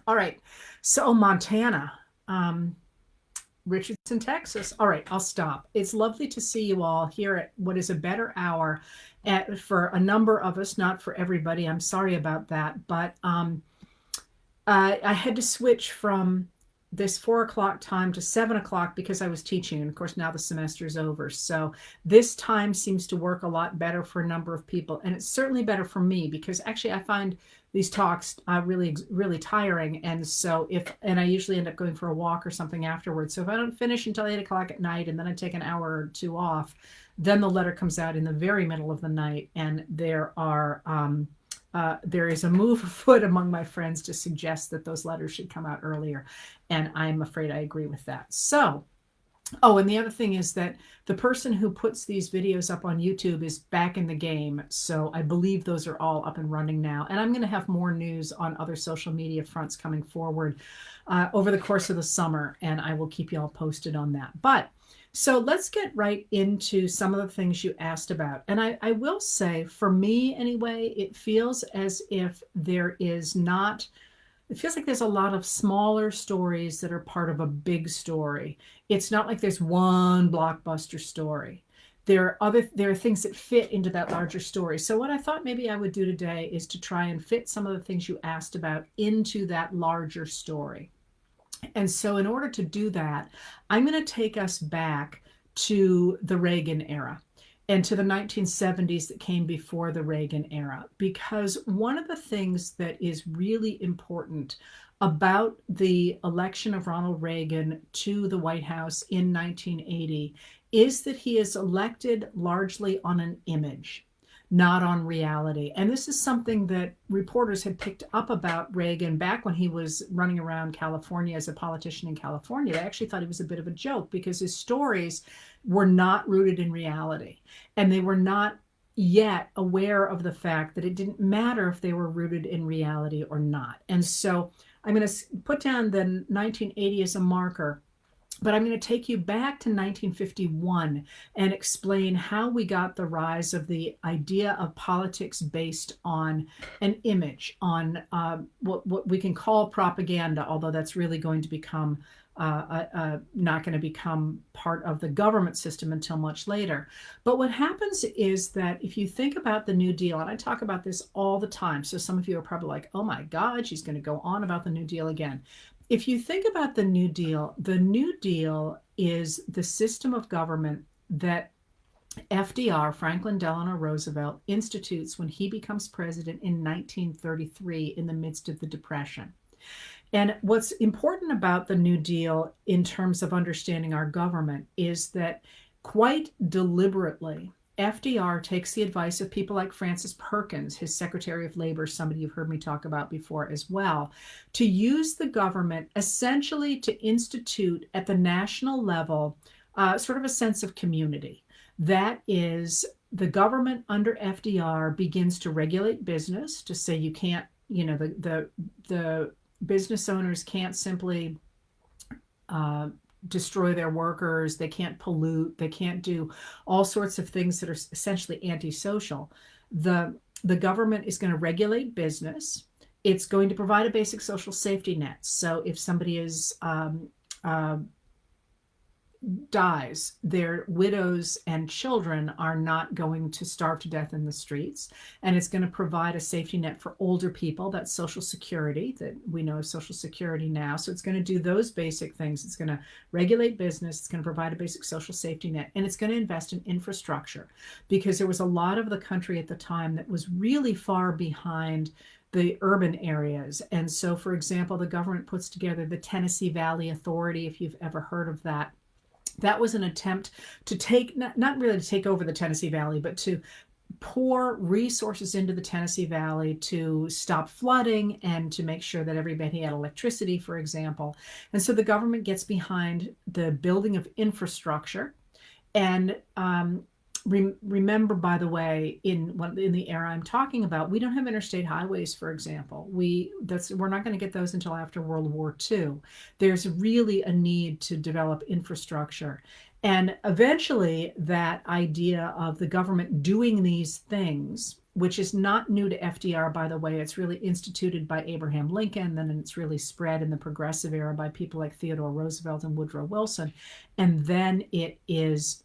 All right. So Montana, um, Richardson, Texas. All right, I'll stop. It's lovely to see you all here at what is a better hour for a number of us, not for everybody. I'm sorry about that. But I had to switch from this 4 o'clock time to 7 o'clock because I was teaching. And of course, now the semester is over. So this time seems to work a lot better for a number of people. And it's certainly better for me because actually I find these talks really, really tiring. And so and I usually end up going for a walk or something afterwards. So if I don't finish until 8 o'clock at night and then I take an hour or two off, then the letter comes out in the very middle of the night. And there is a move afoot among my friends to suggest that those letters should come out earlier. And I'm afraid I agree with that. So, oh, and the other thing is that the person who puts these videos up on YouTube is back in the game. So I believe those are all up and running now. And I'm going to have more news on other social media fronts coming forward over the course of the summer. And I will keep you all posted on that. But so let's get right into some of the things you asked about. And I will say, for me anyway, it feels as if it feels like there's a lot of smaller stories that are part of a big story. It's not like there's one blockbuster story. There are things that fit into that larger story. So what I thought maybe I would do today is to try and fit some of the things you asked about into that larger story. And so in order to do that, I'm going to take us back to the Reagan era and to the 1970s that came before the Reagan era, because one of the things that is really important about the election of Ronald Reagan to the White House in 1980 is that he is elected largely on an image, not on reality. And this is something that reporters had picked up about Reagan back when he was running around California as a politician in California. They actually thought he was a bit of a joke because his stories were not rooted in reality. And they were not yet aware of the fact that it didn't matter if they were rooted in reality or not. And so I'm going to put down the 1980 as a marker, but I'm going to take you back to 1951 and explain how we got the rise of the idea of politics based on an image, on what we can call propaganda, although that's really going to become not going to become part of the government system until much later. But what happens is that if you think about the New Deal, and I talk about this all the time, so some of you are probably like, oh my God, she's going to go on about the New Deal again. If you think about the New Deal is the system of government that FDR, Franklin Delano Roosevelt, institutes when he becomes president in 1933 in the midst of the Depression. And what's important about the New Deal in terms of understanding our government is that quite deliberately, FDR takes the advice of people like Francis Perkins, his Secretary of Labor, somebody you've heard me talk about before as well, to use the government essentially to institute at the national level sort of a sense of community. That is, the government under FDR begins to regulate business, to say you can't, the business owners can't simply destroy their workers, they can't pollute, they can't do all sorts of things that are essentially antisocial. The government is going to regulate business. It's going to provide a basic social safety net. So if somebody dies, their widows and children are not going to starve to death in the streets. And it's going to provide a safety net for older people. That's Social Security, that we know as Social Security now. So it's going to do those basic things. It's going to regulate business. It's going to provide a basic social safety net. And it's going to invest in infrastructure, because there was a lot of the country at the time that was really far behind the urban areas. And so, for example, the government puts together the Tennessee Valley Authority, if you've ever heard of that. That was an attempt to take, not really to take over the Tennessee Valley, but to pour resources into the Tennessee Valley to stop flooding and to make sure that everybody had electricity, for example. And so the government gets behind the building of infrastructure. And remember, by the way, in the era I'm talking about, we don't have interstate highways, for example. We're not going to get those until after World War II. There's really a need to develop infrastructure. And eventually that idea of the government doing these things which is not new to FDR, by the way. It's really instituted by Abraham Lincoln, then it's really spread in the progressive era by people like Theodore Roosevelt and Woodrow Wilson. And then it is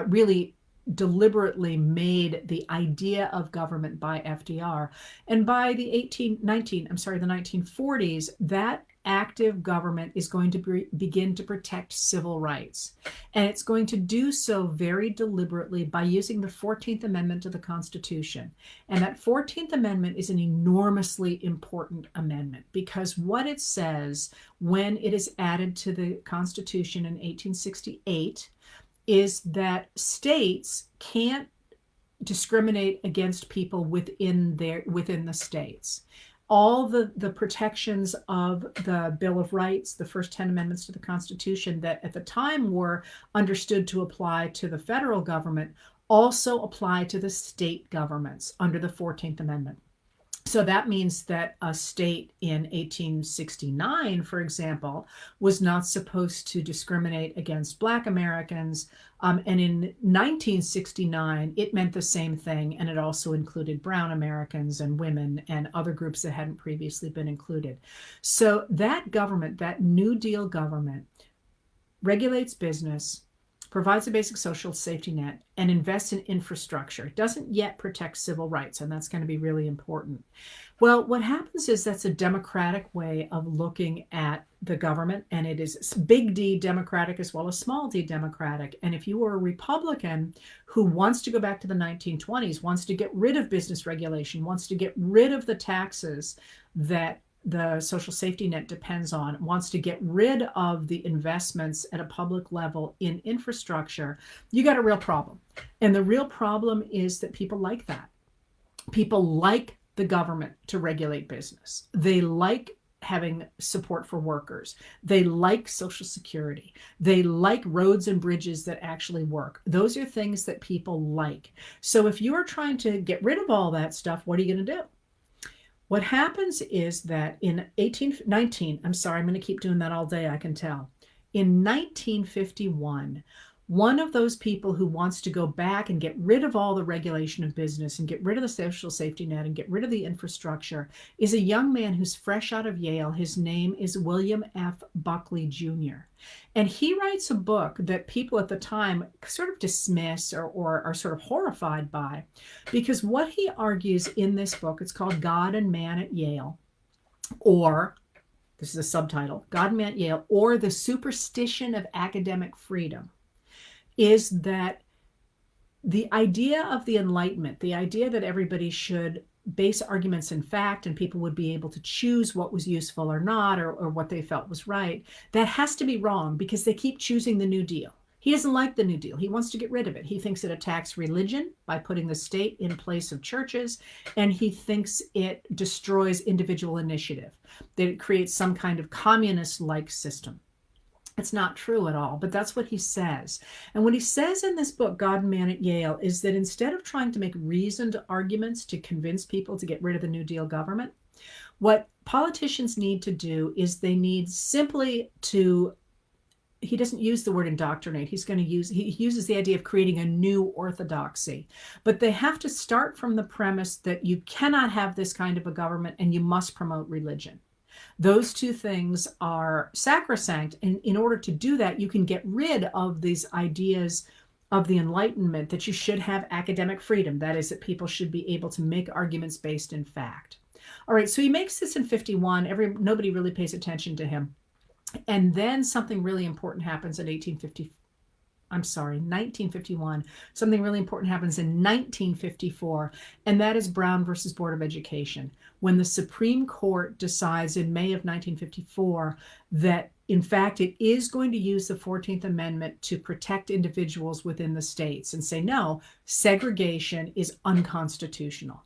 really deliberately made the idea of government by FDR. And by the 1940s, that active government is going to begin to protect civil rights. And it's going to do so very deliberately by using the 14th Amendment to the Constitution. And that 14th Amendment is an enormously important amendment because what it says when it is added to the Constitution in 1868 is that states can't discriminate against people within the states. All the protections of the Bill of Rights, the first 10 amendments to the Constitution that at the time were understood to apply to the federal government, also apply to the state governments under the 14th Amendment. So that means that a state in 1869, for example, was not supposed to discriminate against Black Americans. And in 1969, it meant the same thing. And it also included Brown Americans and women and other groups that hadn't previously been included. So that government, that New Deal government, regulates business, provides a basic social safety net, and invests in infrastructure. It doesn't yet protect civil rights, and that's going to be really important. Well, what happens is that's a democratic way of looking at the government, and it is big D democratic as well as small d democratic. And if you were a Republican who wants to go back to the 1920s, wants to get rid of business regulation, wants to get rid of the taxes that the social safety net depends on, wants to get rid of the investments at a public level in infrastructure, you got a real problem. And the real problem is that people like that. People like the government to regulate business. They like having support for workers. They like Social Security. They like roads and bridges that actually work. Those are things that people like. So if you are trying to get rid of all that stuff, what are you going to do? What happens is that in I'm going to keep doing that all day, I can tell. In 1951, one of those people who wants to go back and get rid of all the regulation of business and get rid of the social safety net and get rid of the infrastructure is a young man who's fresh out of Yale. His name is William F. Buckley Jr. And he writes a book that people at the time sort of dismiss or are sort of horrified by, because what he argues in this book, it's called God and Man at Yale, or this is a subtitle, God and Man at Yale, or the Superstition of Academic Freedom, is that the idea of the Enlightenment, the idea that everybody should base arguments in fact and people would be able to choose what was useful or not, or what they felt was right, that has to be wrong because they keep choosing the New Deal. He doesn't like the New Deal. He wants to get rid of it. He thinks it attacks religion by putting the state in place of churches, and he thinks it destroys individual initiative, that it creates some kind of communist-like system. It's not true at all, but that's what he says. And what he says in this book, God and Man at Yale, is that instead of trying to make reasoned arguments to convince people to get rid of the New Deal government, what politicians need to do is they need simply to, he doesn't use the word indoctrinate, he uses the idea of creating a new orthodoxy. But they have to start from the premise that you cannot have this kind of a government and you must promote religion. Those two things are sacrosanct. And in order to do that, you can get rid of these ideas of the Enlightenment that you should have academic freedom. That is, that people should be able to make arguments based in fact. All right, so he makes this in 51. Nobody really pays attention to him. And then something really important happens in 1951. Something really important happens in 1954, and that is Brown versus Board of Education, when the Supreme Court decides in May of 1954 that, in fact, it is going to use the 14th Amendment to protect individuals within the states and say, no, segregation is unconstitutional.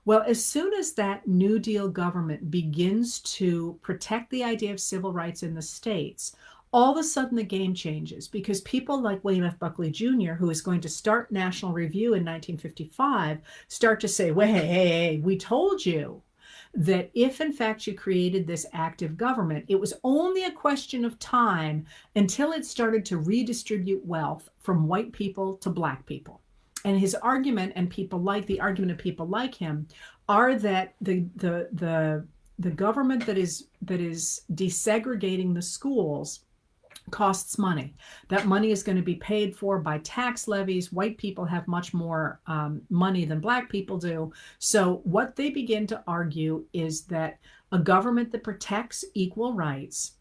Well, as soon as that New Deal government begins to protect the idea of civil rights in the states, all of a sudden the game changes, because people like William F. Buckley Jr., who is going to start National Review in 1955, start to say, well, hey, we told you that if in fact you created this active government, it was only a question of time until it started to redistribute wealth from white people to black people. And his argument, and the argument of people like him, are that the government that is desegregating the schools costs money. That money is going to be paid for by tax levies. White people have much more money than black people do. So what they begin to argue is that a government that protects equal rights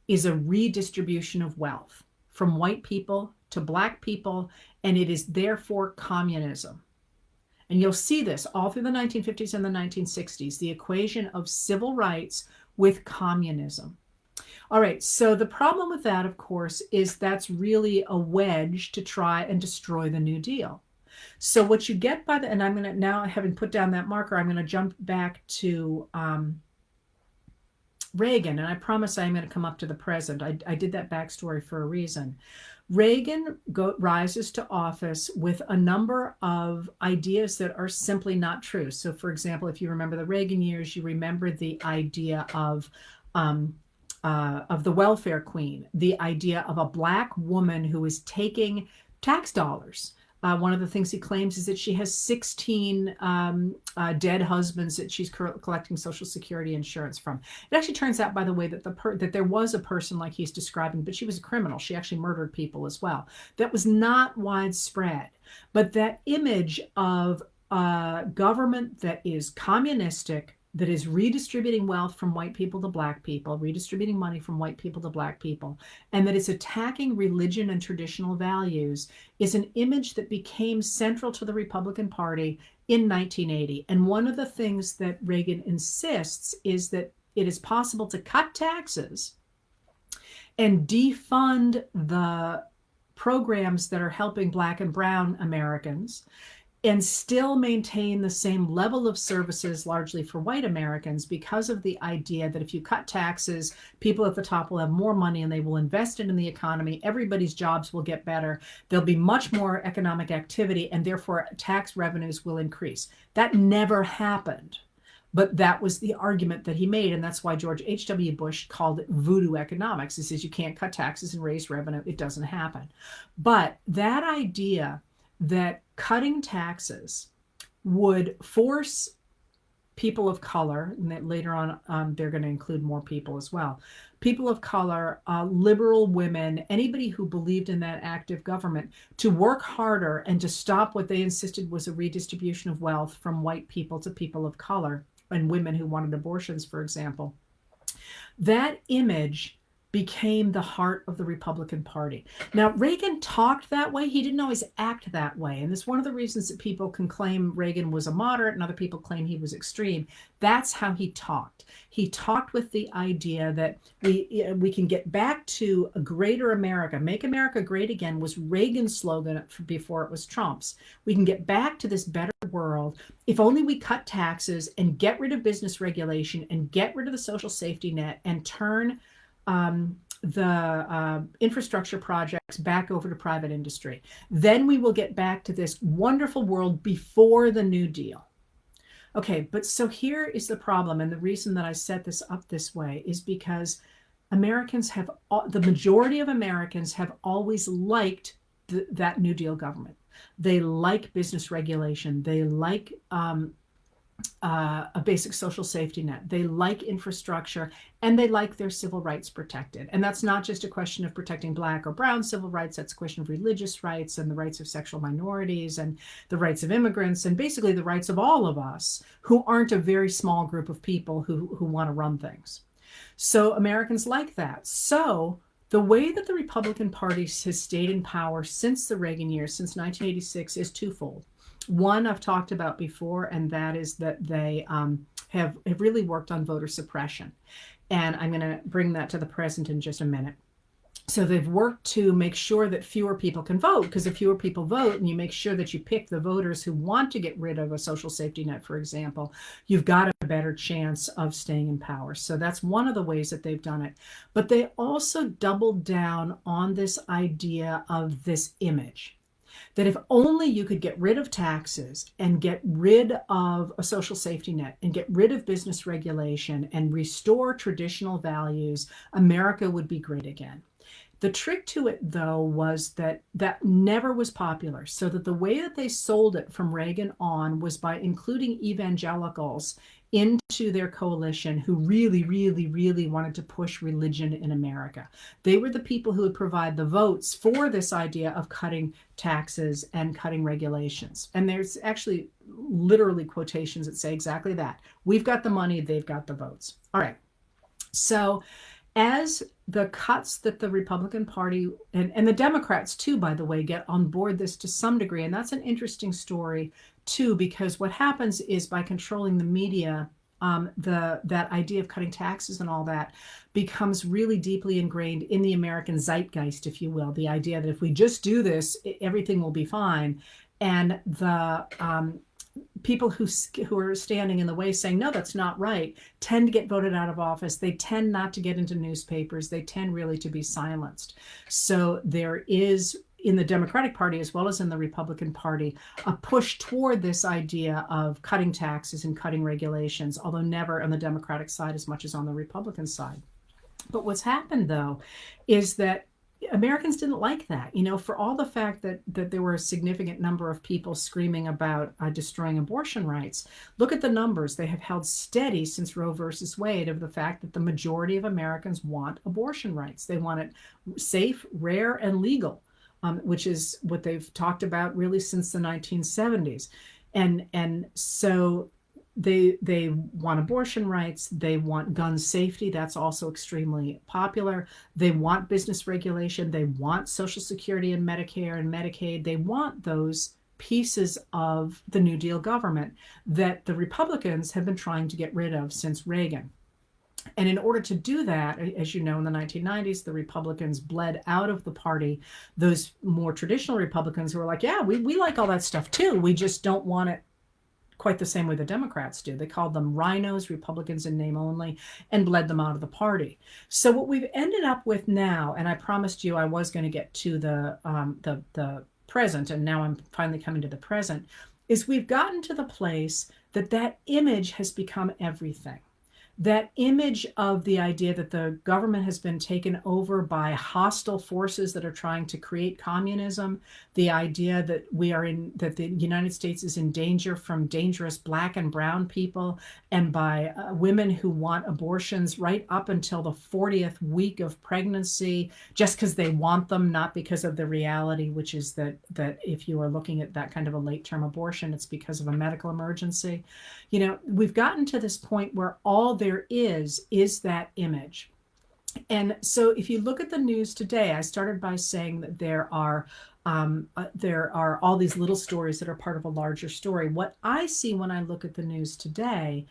is a redistribution of wealth from white people to black people, and it is therefore communism. And you'll see this all through the 1950s and the 1960s, the equation of civil rights with communism. All right, so the problem with that, of course, is that's really a wedge to try and destroy the New Deal. So what you get by and I'm going to, now having put down that marker, I'm going to jump back to Reagan, and I promise I'm going to come up to the present. I did that backstory for a reason. Reagan rises to office with a number of ideas that are simply not true. So, for example, if you remember the Reagan years, you remember the idea of the welfare queen, the idea of a black woman who is taking tax dollars. One of the things he claims is that she has 16 dead husbands that she's collecting Social Security insurance from. It actually turns out, by the way, that that there was a person like he's describing, but she was a criminal. She actually murdered people as well. That was not widespread. But that image of government that is communistic, that is redistributing wealth from white people to black people, redistributing money from white people to black people, and that it's attacking religion and traditional values, is an image that became central to the Republican Party in 1980. And one of the things that Reagan insists is that it is possible to cut taxes and defund the programs that are helping black and brown Americans, and still maintain the same level of services largely for white Americans, because of the idea that if you cut taxes, people at the top will have more money and they will invest it in the economy. Everybody's jobs will get better. There'll be much more economic activity, and therefore tax revenues will increase. That never happened. But that was the argument that he made, and that's why George H.W. Bush called it voodoo economics. He says you can't cut taxes and raise revenue. It doesn't happen. But that idea that cutting taxes would force people of color, and that later on they're going to include more people as well, people of color, liberal women, anybody who believed in that active government, to work harder and to stop what they insisted was a redistribution of wealth from white people to people of color, and women who wanted abortions, for example. That image became the heart of the Republican Party. Now, Reagan talked that way. He didn't always act that way. And it's one of the reasons that people can claim Reagan was a moderate and other people claim he was extreme. That's how he talked. He talked with the idea that we can get back to a greater America. Make America Great Again was Reagan's slogan before it was Trump's. We can get back to this better world if only we cut taxes and get rid of business regulation and get rid of the social safety net and turn the infrastructure projects back over to private industry. Then we will get back to this wonderful world before the New Deal. Okay, but so here is the problem, and the reason that I set this up this way is because the majority of Americans have always liked that New Deal government. They like business regulation. They like a basic social safety net. They like infrastructure, and they like their civil rights protected. And that's not just a question of protecting black or brown civil rights. That's a question of religious rights and the rights of sexual minorities and the rights of immigrants and basically the rights of all of us who aren't a very small group of people who want to run things. So Americans like that. So the way that the Republican Party has stayed in power since the Reagan years, since 1986, is twofold. One I've talked about before, and that is that they have really worked on voter suppression. And I'm going to bring that to the present in just a minute. So they've worked to make sure that fewer people can vote, because if fewer people vote and you make sure that you pick the voters who want to get rid of a social safety net, for example, you've got a better chance of staying in power. So that's one of the ways that they've done it. But they also doubled down on this idea of this image, that if only you could get rid of taxes and get rid of a social safety net and get rid of business regulation and restore traditional values, America would be great again. The trick to it, though, was that that never was popular. So that the way that they sold it from Reagan on was by including evangelicals into their coalition who really, really, really wanted to push religion in America. They were the people who would provide the votes for this idea of cutting taxes and cutting regulations. And there's actually literally quotations that say exactly that. We've got the money, they've got the votes. All right. So as the cuts that the Republican Party and the Democrats too, by the way, get on board this to some degree, and that's an interesting story too, because what happens is by controlling the media, that idea of cutting taxes and all that becomes really deeply ingrained in the American zeitgeist, if you will. The idea that if we just do this, everything will be fine, and the people who are standing in the way saying, no, that's not right, tend to get voted out of office. They tend not to get into newspapers. They tend really to be silenced. So there is, in the Democratic Party as well as in the Republican Party, a push toward this idea of cutting taxes and cutting regulations, although never on the Democratic side as much as on the Republican side. But what's happened, though, is that Americans didn't like that, for all the fact that there were a significant number of people screaming about destroying abortion rights. Look at the numbers. They have held steady since Roe versus Wade of the fact that the majority of Americans want abortion rights. They want it safe, rare, and legal, which is what they've talked about really since the 1970s. And so they want abortion rights. They want gun safety. That's also extremely popular. They want business regulation. They want Social Security and Medicare and Medicaid. They want those pieces of the New Deal government that the Republicans have been trying to get rid of since Reagan. And in order to do that, as you know, in the 1990s, the Republicans bled out of the party those more traditional Republicans who were like, yeah, we like all that stuff too. We just don't want it quite the same way the Democrats do. They called them rhinos, Republicans in name only, and bled them out of the party. So what we've ended up with now, and I promised you I was going to get to the present, and now I'm finally coming to the present, is we've gotten to the place that that image has become everything. That image of the idea that the government has been taken over by hostile forces that are trying to create communism, the idea that that the United States is in danger from dangerous black and brown people, and by women who want abortions right up until the 40th week of pregnancy, just because they want them, not because of the reality, which is that if you are looking at that kind of a late-term abortion, it's because of a medical emergency. We've gotten to this point where all there is that image. And so if you look at the news today, I started by saying that there are all these little stories that are part of a larger story. What I see when I look at the news today,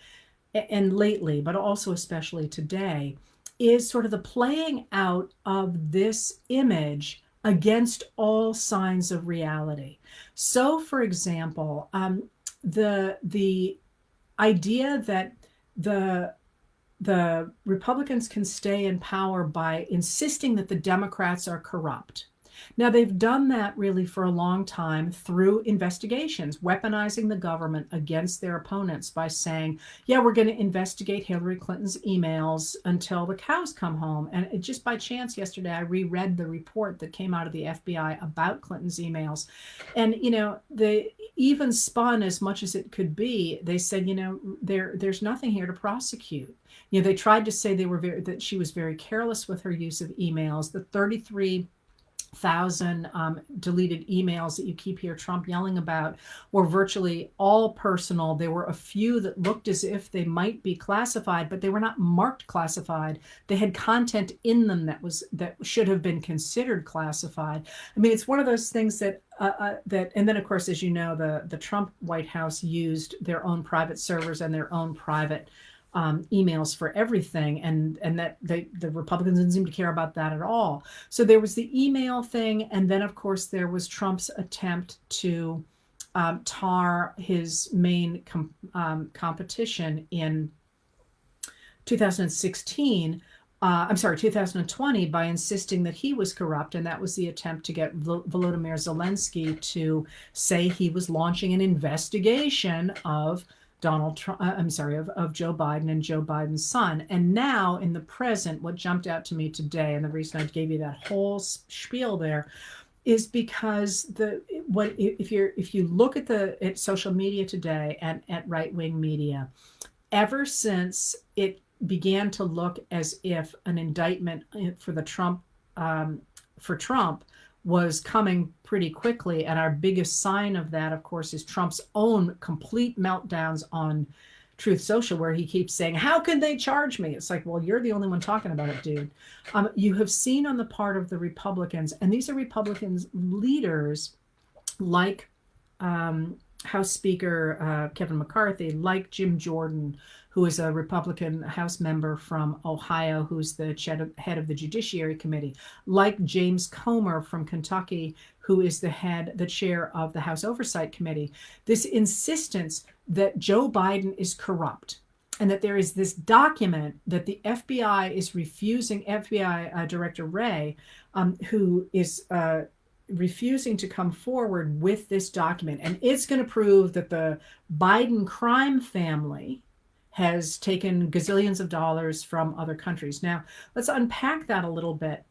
and lately, but also especially today, is sort of the playing out of this image against all signs of reality. So, for example, the idea that the Republicans can stay in power by insisting that the Democrats are corrupt. Now, they've done that really for a long time through investigations, weaponizing the government against their opponents by saying, yeah, we're going to investigate Hillary Clinton's emails until the cows come home. And just by chance yesterday, I reread the report that came out of the FBI about Clinton's emails. And, they even spun as much as it could be. They said, there's nothing here to prosecute. They tried to say that she was very careless with her use of emails. The 33,000 deleted emails that you keep hear Trump yelling about were virtually all personal. There were a few that looked as if they might be classified, but they were not marked classified. They had content in them that should have been considered classified. I mean, it's one of those things that and then of course, as you know, the Trump White House used their own private servers and their own private emails for everything, and that the Republicans didn't seem to care about that at all. So there was the email thing, and then of course there was Trump's attempt to tar his main competition in 2016. 2020, by insisting that he was corrupt, and that was the attempt to get Volodymyr Zelensky to say he was launching an investigation of Donald Trump, of Joe Biden and Joe Biden's son. And now in the present, what jumped out to me today, and the reason I gave you that whole spiel there, is because if you look at social media today and at right-wing media, ever since it began to look as if an indictment for Trump was coming pretty quickly, and our biggest sign of that, of course, is Trump's own complete meltdowns on Truth Social, where he keeps saying, how can they charge me? It's like, well, you're the only one talking about it, dude. You have seen on the part of the Republicans, and these are Republicans leaders like House Speaker Kevin McCarthy, like Jim Jordan, who is a Republican House member from Ohio, who's the head of the Judiciary Committee, like James Comer from Kentucky, who is the chair of the House Oversight Committee. This insistence that Joe Biden is corrupt, and that there is this document that the FBI is refusing, FBI Director Wray, who is refusing to come forward with this document. And it's going to prove that the Biden crime family has taken gazillions of dollars from other countries. Now, let's unpack that a little bit,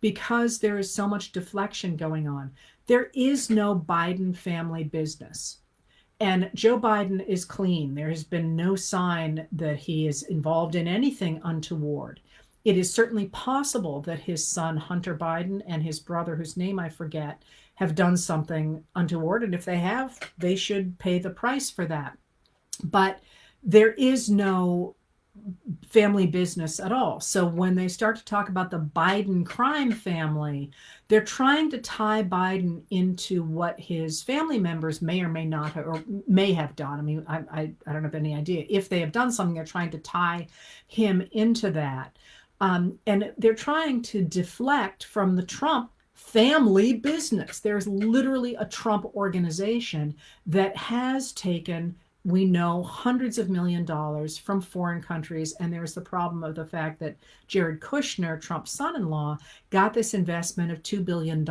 because there is so much deflection going on. There is no Biden family business. And Joe Biden is clean. There has been no sign that he is involved in anything untoward. It is certainly possible that his son, Hunter Biden, and his brother, whose name I forget, have done something untoward. And if they have, they should pay the price for that. But there is no family business at all. So when they start to talk about the Biden crime family, they're trying to tie Biden into what his family members may or may not have, or may have done. I mean, I don't have any idea. If they have done something, they're trying to tie him into that. And they're trying to deflect from the Trump family business. There's literally a Trump organization that has taken, we know, hundreds of $millions from foreign countries. And there's the problem of the fact that Jared Kushner, Trump's son-in-law, got this investment of $2 billion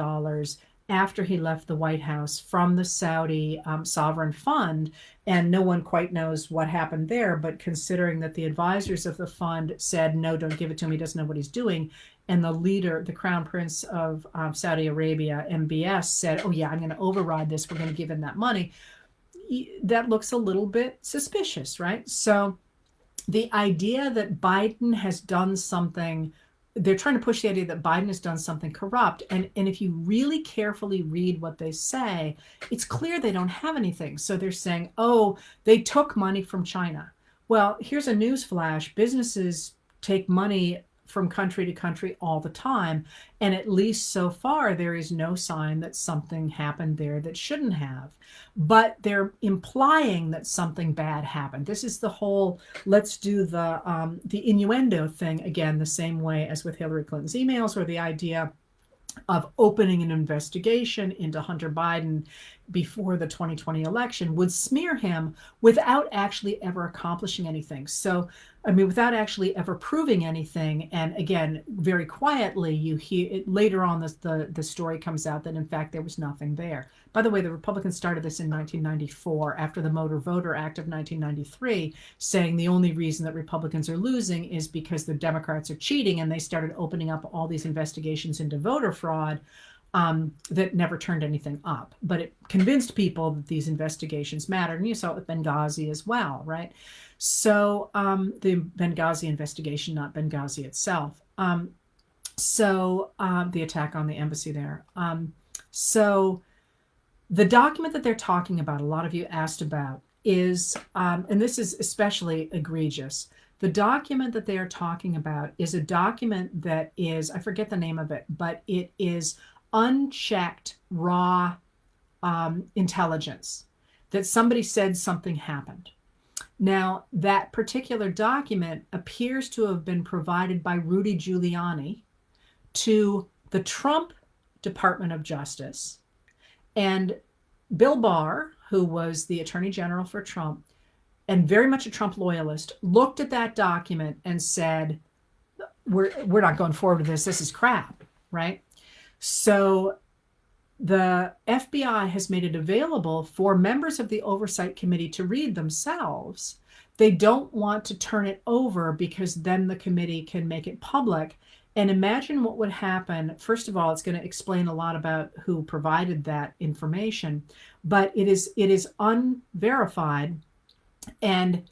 after he left the White House from the Saudi sovereign fund. And no one quite knows what happened there. But considering that the advisors of the fund said, no, don't give it to him, he doesn't know what he's doing. And the leader, the crown prince of Saudi Arabia, MBS, said, oh yeah, I'm going to override this. We're going to give him that money. That looks a little bit suspicious, right? So the idea that Biden has done something, they're trying to push the idea that Biden has done something corrupt. And if you really carefully read what they say, it's clear they don't have anything. So they're saying, oh, they took money from China. Well, here's a news flash. Businesses take money from country to country all the time. And at least so far, there is no sign that something happened there that shouldn't have. But they're implying that something bad happened. This is the whole, let's do the innuendo thing again, the same way as with Hillary Clinton's emails, or the idea of opening an investigation into Hunter Biden before the 2020 election would smear him without actually ever accomplishing anything. So, I mean, without actually ever proving anything. And again, very quietly, you hear it, later on, the story comes out that in fact there was nothing there. By the way, the Republicans started this in 1994 after the Motor Voter Act of 1993, saying the only reason that Republicans are losing is because the Democrats are cheating, and they started opening up all these investigations into voter fraud that never turned anything up. But it convinced people that these investigations mattered. And you saw it with Benghazi as well, right? So the Benghazi investigation, not Benghazi itself. The attack on the embassy there. So the document that they're talking about, a lot of you asked about, is, and this is especially egregious, the document that they are talking about is a document that is, I forget the name of it, but it is unchecked, raw intelligence that somebody said something happened. Now, that particular document appears to have been provided by Rudy Giuliani to the Trump Department of Justice. And Bill Barr, who was the Attorney General for Trump and very much a Trump loyalist, looked at that document and said, we're not going forward with this. This is crap, right? So the FBI has made it available for members of the Oversight Committee to read themselves. They don't want to turn it over because then the committee can make it public. And imagine what would happen. First of all, it's going to explain a lot about who provided that information, but it is unverified, and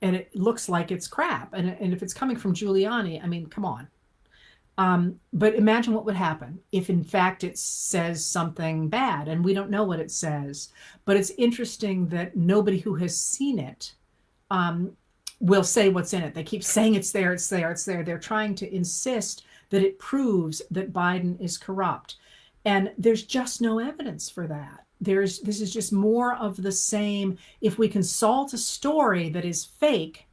it looks like it's crap. And if it's coming from Giuliani, I mean, come on. But imagine what would happen if, in fact, it says something bad, and we don't know what it says. But it's interesting that nobody who has seen it will say what's in it. They keep saying it's there, it's there, it's there. They're trying to insist that it proves that Biden is corrupt. And there's just no evidence for that. This is just more of the same. If we can salt a story that is fake,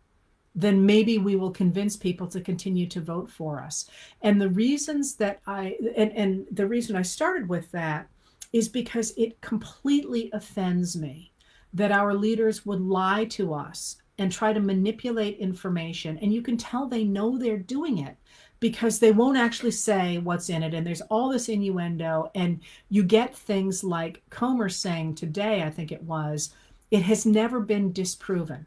then maybe we will convince people to continue to vote for us. And the reasons that and the reason I started with that is because it completely offends me that our leaders would lie to us and try to manipulate information. And you can tell they know they're doing it because they won't actually say what's in it. And there's all this innuendo. And you get things like Comer saying today, I think it was, it has never been disproven.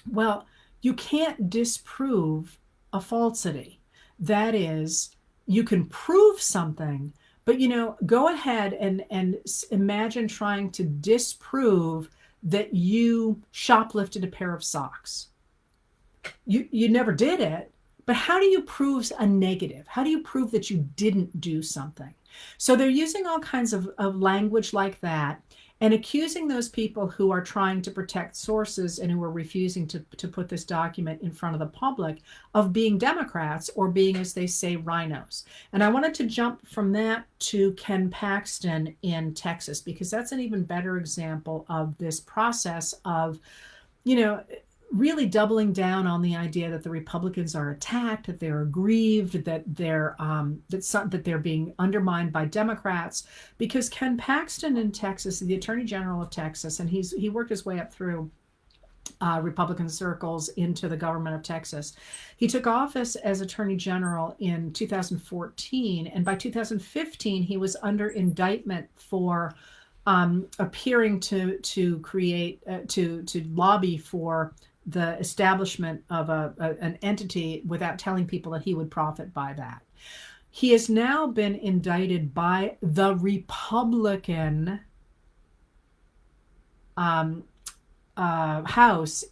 Well, you can't disprove a falsity. That is, you can prove something, but go ahead and imagine trying to disprove that you shoplifted a pair of socks. You never did it, but how do you prove a negative? How do you prove that you didn't do something? So they're using all kinds of language like that and accusing those people who are trying to protect sources and who are refusing to put this document in front of the public of being Democrats or being, as they say, rhinos. And I wanted to jump from that to Ken Paxton in Texas, because that's an even better example of this process of, really doubling down on the idea that the Republicans are attacked, that they're aggrieved, that they're being undermined by Democrats. Because Ken Paxton in Texas, the Attorney General of Texas, and he worked his way up through Republican circles into the government of Texas. He took office as Attorney General in 2014, and by 2015 he was under indictment for appearing to create to lobby for the establishment of an entity without telling people that he would profit by that. He has now been indicted by the Republican House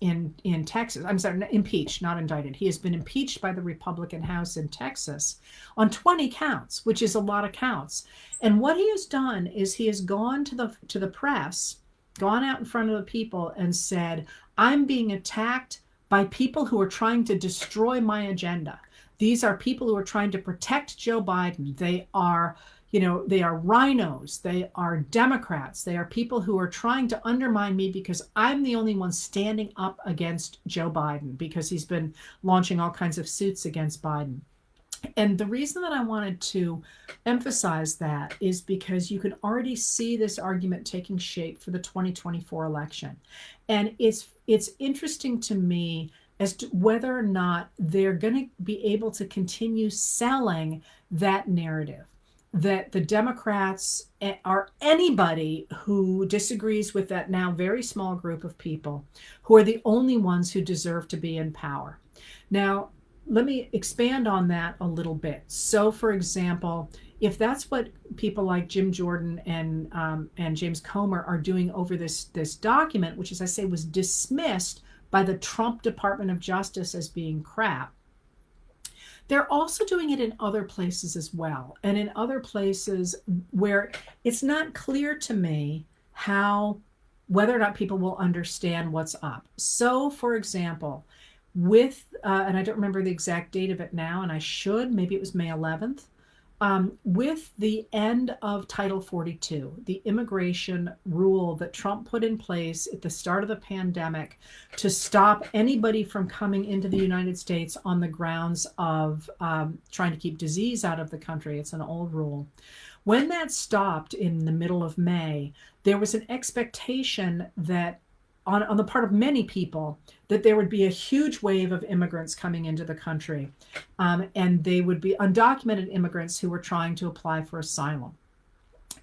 in Texas. I'm sorry, impeached, not indicted. He has been impeached by the Republican House in Texas on 20 counts, which is a lot of counts. And what he has done is he has gone to the press, gone out in front of the people and said, I'm being attacked by people who are trying to destroy my agenda. These are people who are trying to protect Joe Biden. They are rhinos. They are Democrats. They are people who are trying to undermine me because I'm the only one standing up against Joe Biden, because he's been launching all kinds of suits against Biden. And the reason that I wanted to emphasize that is because you can already see this argument taking shape for the 2024 election. And it's interesting to me as to whether or not they're going to be able to continue selling that narrative, that the Democrats are anybody who disagrees with that now very small group of people who are the only ones who deserve to be in power. Now, let me expand on that a little bit. So, for example, if that's what people like Jim Jordan and James Comer are doing over this document, which, as I say, was dismissed by the Trump Department of Justice as being crap, they're also doing it in other places as well, and in other places where it's not clear to me whether or not people will understand what's up. So, for example, with, and I don't remember the exact date of it now, and I should, maybe it was May 11th, with the end of Title 42, the immigration rule that Trump put in place at the start of the pandemic to stop anybody from coming into the United States on the grounds of trying to keep disease out of the country. It's an old rule. When that stopped in the middle of May, there was an expectation that on the part of many people that there would be a huge wave of immigrants coming into the country, and they would be undocumented immigrants who were trying to apply for asylum.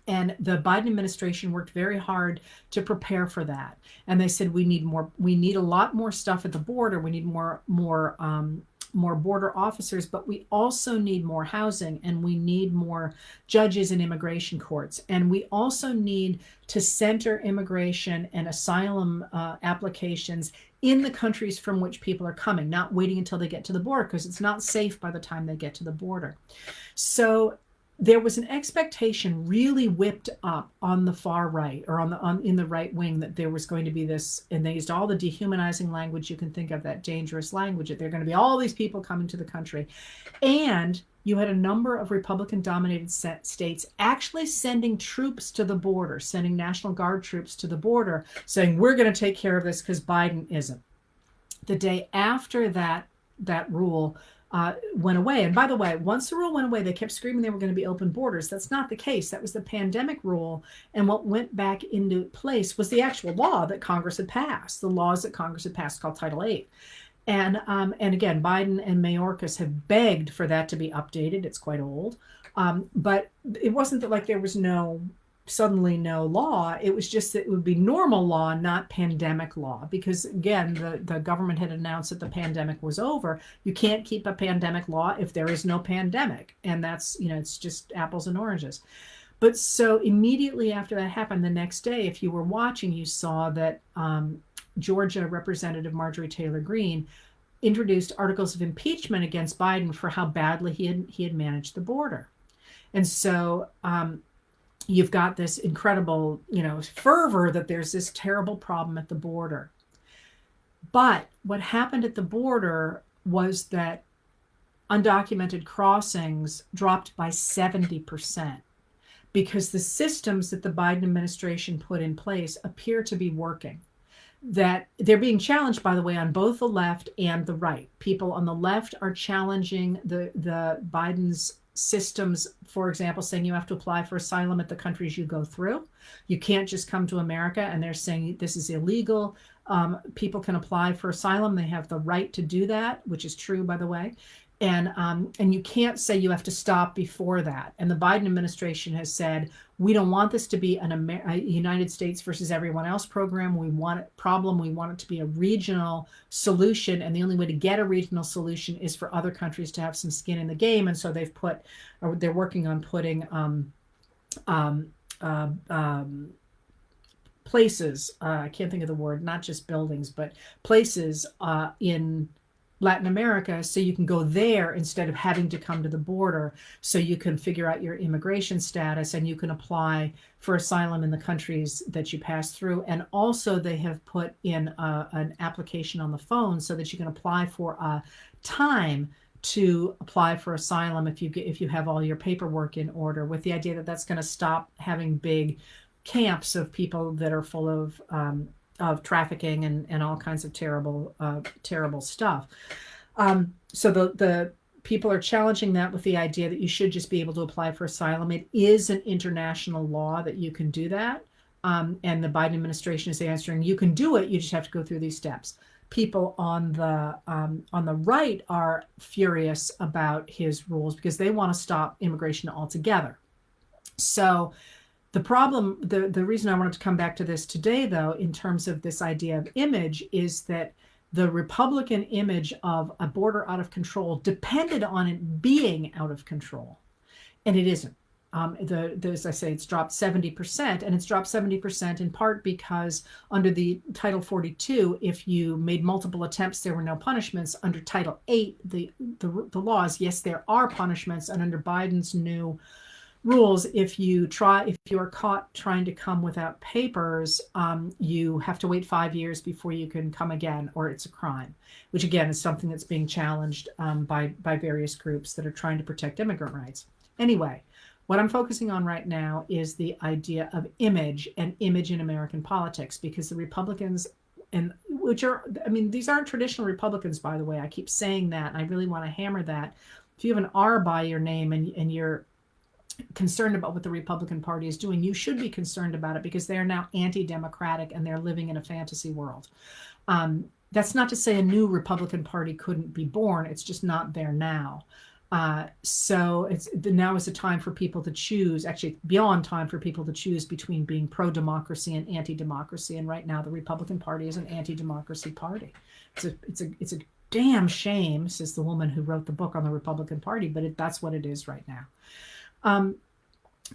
And the Biden administration worked very hard to prepare for that. And they said, we need a lot more stuff at the border. We need more border officers, but we also need more housing, and we need more judges in immigration courts. And we also need to center immigration and asylum applications in the countries from which people are coming, not waiting until they get to the border, because it's not safe by the time they get to the border. So there was an expectation really whipped up on the far right, or in the right wing, that there was going to be this, and they used all the dehumanizing language you can think of, that dangerous language, that there are going to be all these people coming to the country. And you had a number of Republican-dominated states actually sending troops to the border, sending National Guard troops to the border, saying, we're going to take care of this because Biden isn't. The day after that rule went away. And by the way, once the rule went away, they kept screaming they were going to be open borders. That's not the case. That was the pandemic rule. And what went back into place was the actual law that Congress had passed, the laws that Congress had passed called Title VIII. And again, Biden and Mayorkas have begged for that to be updated. It's quite old. But it wasn't that like there was suddenly no law. It was just that it would be normal law, not pandemic law, because again, the government had announced that the pandemic was over. You can't keep a pandemic law if there is no pandemic, and that's, it's just apples and oranges. But so immediately after that happened, the next day, if you were watching, you saw that Georgia Representative Marjorie Taylor Greene introduced articles of impeachment against Biden for how badly he had managed the border. And so you've got this incredible, fervor that there's this terrible problem at the border. But what happened at the border was that undocumented crossings dropped by 70%, because the systems that the Biden administration put in place appear to be working. That they're being challenged, by the way, on both the left and the right. People on the left are challenging the Biden's systems, for example, saying you have to apply for asylum at the countries you go through. You can't just come to America, and they're saying this is illegal. People can apply for asylum. They have the right to do that, which is true, by the way. And you can't say you have to stop before that. And the Biden administration has said, we don't want this to be a United States versus everyone else program. We want it to be a regional solution. And the only way to get a regional solution is for other countries to have some skin in the game. And so they're working on putting places, I can't think of the word, not just buildings, but places in Latin America, so you can go there instead of having to come to the border, so you can figure out your immigration status and you can apply for asylum in the countries that you pass through. And also they have put in an application on the phone so that you can apply for a time to apply for asylum if you have all your paperwork in order, with the idea that that's going to stop having big camps of people that are full of trafficking and all kinds of terrible stuff. So the people are challenging that with the idea that you should just be able to apply for asylum. It is an international law that you can do that. And the Biden administration is answering, you can do it, you just have to go through these steps. People on the right are furious about his rules because they want to stop immigration altogether. So the problem, the reason I wanted to come back to this today, though, in terms of this idea of image, is that the Republican image of a border out of control depended on it being out of control, and it isn't. As I say, it's dropped 70%, and it's dropped 70% in part because under the Title 42, if you made multiple attempts, there were no punishments. Under Title 8, the laws, yes, there are punishments, and under Biden's new rules, if you are caught trying to come without papers, you have to wait 5 years before you can come again, or it's a crime, which again is something that's being challenged by various groups that are trying to protect immigrant rights. Anyway, what I'm focusing on right now is the idea of image and image in American politics, because the Republicans, these aren't traditional Republicans, by the way. I keep saying that, and I really want to hammer that. If you have an R by your name and you're concerned about what the Republican Party is doing, you should be concerned about it, because they are now anti-democratic and they're living in a fantasy world. That's not to say a new Republican Party couldn't be born. It's just not there now. So now is the time for people to choose, actually beyond time for people to choose between being pro-democracy and anti-democracy. And right now the Republican Party is an anti-democracy party. It's a damn shame, says the woman who wrote the book on the Republican Party, but that's what it is right now.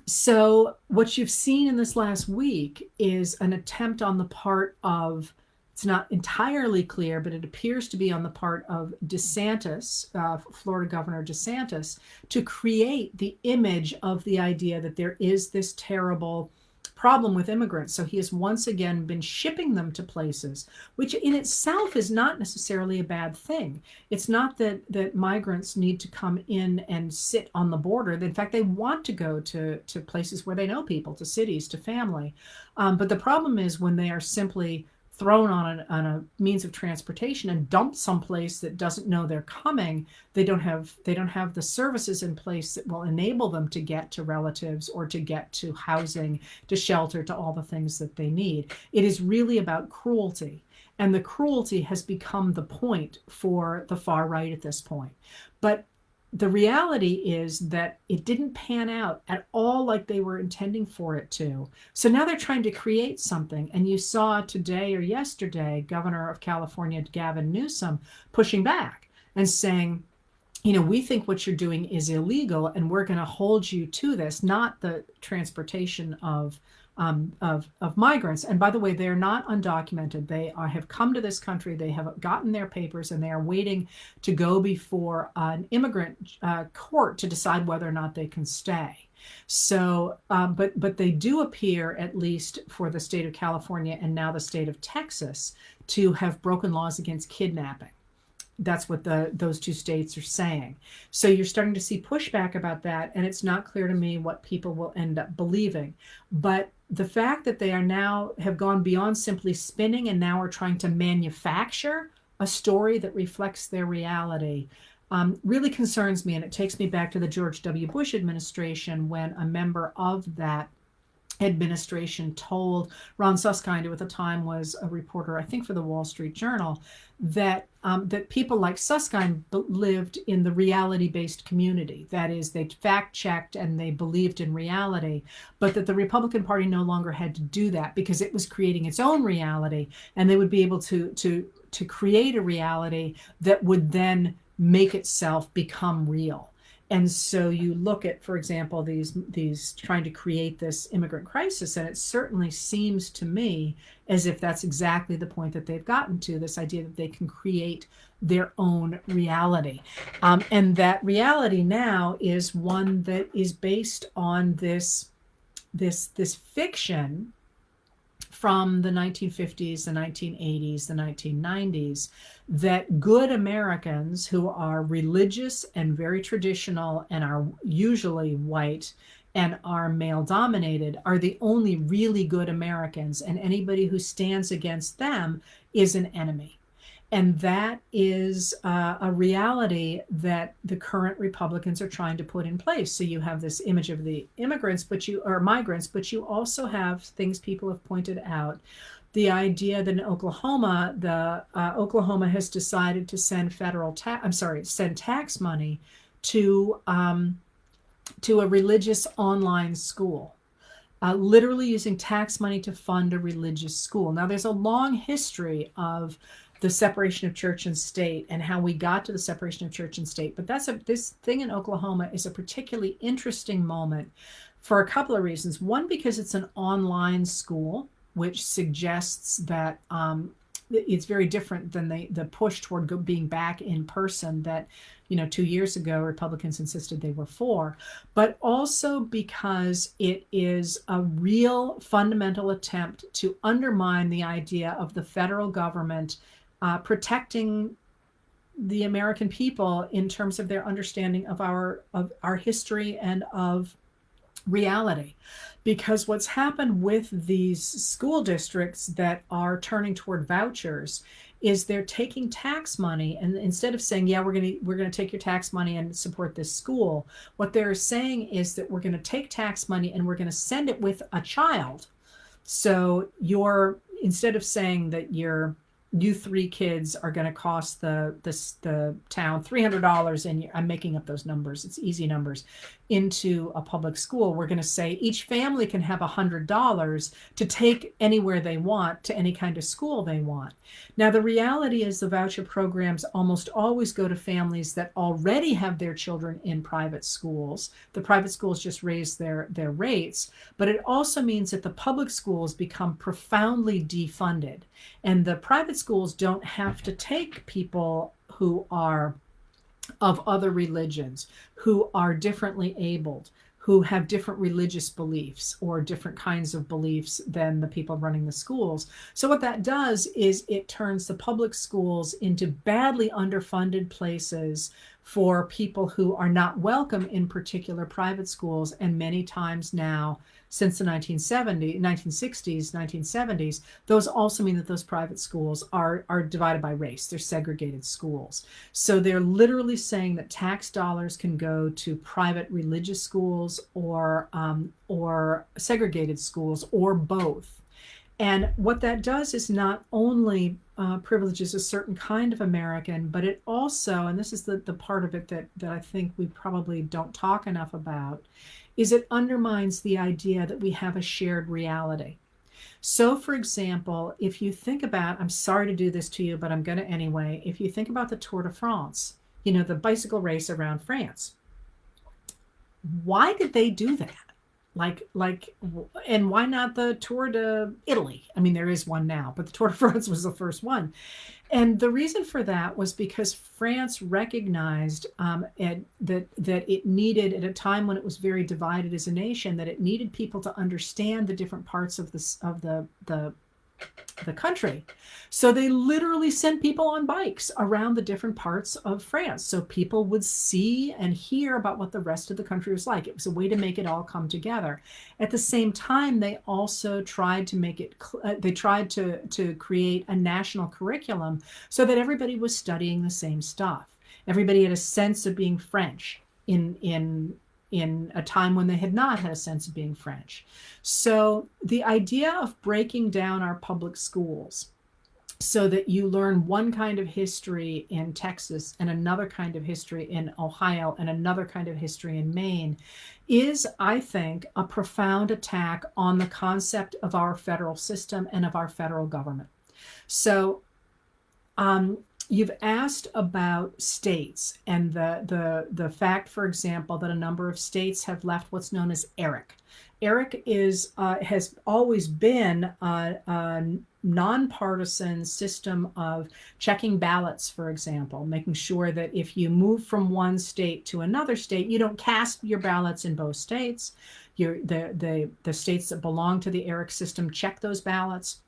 So what you've seen in this last week is an attempt on the part of, it's not entirely clear, but it appears to be on the part of DeSantis, Florida Governor DeSantis, to create the image of the idea that there is this terrible problem with immigrants. So he has once again been shipping them to places, which in itself is not necessarily a bad thing. It's not that migrants need to come in and sit on the border. In fact, they want to go to places where they know people, to cities, to family. But the problem is when they are simply thrown on a means of transportation and dumped someplace that doesn't know they're coming, they don't have the services in place that will enable them to get to relatives or to get to housing, to shelter, to all the things that they need. It is really about cruelty. And the cruelty has become the point for the far right at this point. But the reality is that it didn't pan out at all like they were intending for it to. So now they're trying to create something. And you saw today or yesterday, Governor of California, Gavin Newsom, pushing back and saying, we think what you're doing is illegal and we're going to hold you to this, not the transportation of migrants. And by the way, they're not undocumented. They have come to this country. They have gotten their papers and they are waiting to go before an immigrant court to decide whether or not they can stay. So, but they do appear, at least for the state of California and now the state of Texas, to have broken laws against kidnapping. That's what those two states are saying. So you're starting to see pushback about that, and it's not clear to me what people will end up believing. But the fact that they have gone beyond simply spinning and now are trying to manufacture a story that reflects their reality really concerns me. And it takes me back to the George W. Bush administration, when a member of that administration told Ron Suskind, who at the time was a reporter, I think, for the Wall Street Journal, that people like Suskind lived in the reality-based community. That is, they fact-checked and they believed in reality, but that the Republican Party no longer had to do that because it was creating its own reality, and they would be able to create a reality that would then make itself become real. And so you look at, for example, these trying to create this immigrant crisis, and it certainly seems to me as if that's exactly the point that they've gotten to, this idea that they can create their own reality. And that reality now is one that is based on this fiction from the 1950s, the 1980s, the 1990s, that good Americans who are religious and very traditional and are usually white and are male dominated are the only really good Americans, and anybody who stands against them is an enemy. And that is a reality that the current Republicans are trying to put in place. So you have this image of the immigrants, migrants, but you also have things people have pointed out. The idea that in Oklahoma, Oklahoma has decided to send send tax money to a religious online school. Literally using tax money to fund a religious school. Now, there's a long history of the separation of church and state and how we got to the separation of church and state. But this thing in Oklahoma is a particularly interesting moment for a couple of reasons. One, because it's an online school, which suggests that it's very different than the push toward being back in person that 2 years ago Republicans insisted they were for, but also because it is a real fundamental attempt to undermine the idea of the federal government protecting the American people in terms of their understanding of our history and of reality. Because what's happened with these school districts that are turning toward vouchers is they're taking tax money, and instead of saying, yeah, we're going to take your tax money and support this school, what they're saying is that we're going to take tax money and we're going to send it with a child. So instead of saying that you're you three kids are going to cost the town $300, and I'm making up those numbers, it's easy numbers, into a public school. We're going to say each family can have $100 to take anywhere they want to any kind of school they want. Now, the reality is the voucher programs almost always go to families that already have their children in private schools. The private schools just raise their rates, but it also means that the public schools become profoundly defunded. And the private schools don't have to take people who are of other religions, who are differently abled, who have different religious beliefs or different kinds of beliefs than the people running the schools. So what that does is it turns the public schools into badly underfunded places for people who are not welcome in particular private schools. And many times now, since the 1960s, 1970s, those also mean that those private schools are divided by race. They're segregated schools. So they're literally saying that tax dollars can go to private religious schools or segregated schools, or both. And what that does is not only privileges a certain kind of American, but it also, and this is the part of it that I think we probably don't talk enough about, is it undermines the idea that we have a shared reality. So, for example, if you think about, I'm sorry to do this to you, but I'm going to anyway, if you think about the Tour de France, the bicycle race around France, why did they do that? And why not the Tour de Italy? I mean, there is one now, but the Tour de France was the first one. And the reason for that was because France recognized that it needed, at a time when it was very divided as a nation, that it needed people to understand the different parts of the country. So they literally sent people on bikes around the different parts of France, so people would see and hear about what the rest of the country was like. It was a way to make it all come together. At the same time, they also tried to make it, they tried to create a national curriculum so that everybody was studying the same stuff. Everybody had a sense of being French in a time when they had not had a sense of being French. So the idea of breaking down our public schools so that you learn one kind of history in Texas and another kind of history in Ohio and another kind of history in Maine is, I think, a profound attack on the concept of our federal system and of our federal government. So you've asked about states and the fact, for example, that a number of states have left what's known as ERIC. ERIC has always been a nonpartisan system of checking ballots, for example, making sure that if you move from one state to another state, you don't cast your ballots in both states. The states that belong to the ERIC system check those ballots.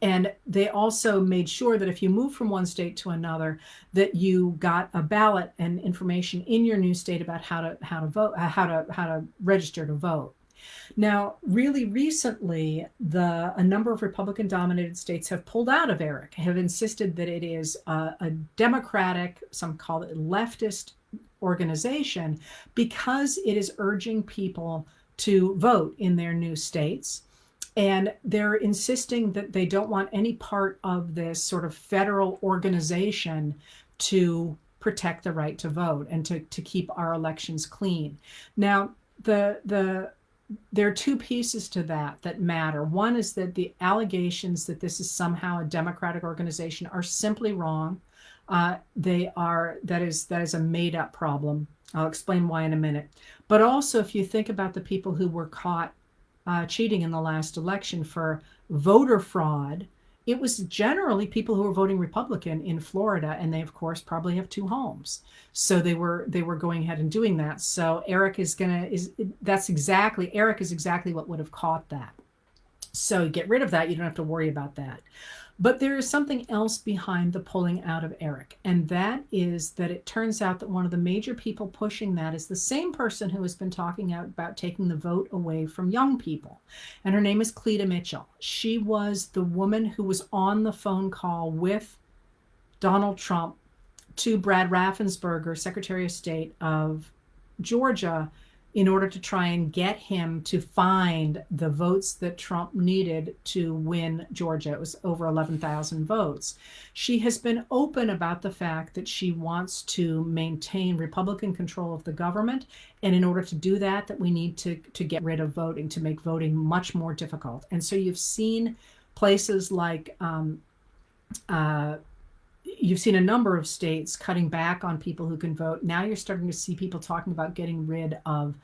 And they also made sure that if you move from one state to another, that you got a ballot and information in your new state about how to vote, how to register to vote. Now, really recently, a number of Republican-dominated states have pulled out of ERIC, have insisted that it is a democratic, some call it leftist organization, because it is urging people to vote in their new states. And they're insisting that they don't want any part of this sort of federal organization to protect the right to vote and to keep our elections clean. Now, there are two pieces to that matter. One is that the allegations that this is somehow a democratic organization are simply wrong. That is a made-up problem. I'll explain why in a minute. But also, if you think about the people who were caught cheating in the last election for voter fraud, it was generally people who were voting Republican in Florida, and they of course probably have two homes, so they were going ahead and doing that. So ERIC is exactly what would have caught that. So get rid of that, you don't have to worry about that. But there is something else behind the pulling out of ERIC, and that is that it turns out that one of the major people pushing that is the same person who has been talking about taking the vote away from young people. And her name is Cleta Mitchell. She was the woman who was on the phone call with Donald Trump to Brad Raffensperger, Secretary of State of Georgia, in order to try and get him to find the votes that Trump needed to win Georgia. It was over 11,000 votes. She has been open about the fact that she wants to maintain Republican control of the government. And in order to do that, that we need to get rid of voting, to make voting much more difficult. And so you've seen places like, you've seen a number of states cutting back on people who can vote. Now you're starting to see people talking about getting rid of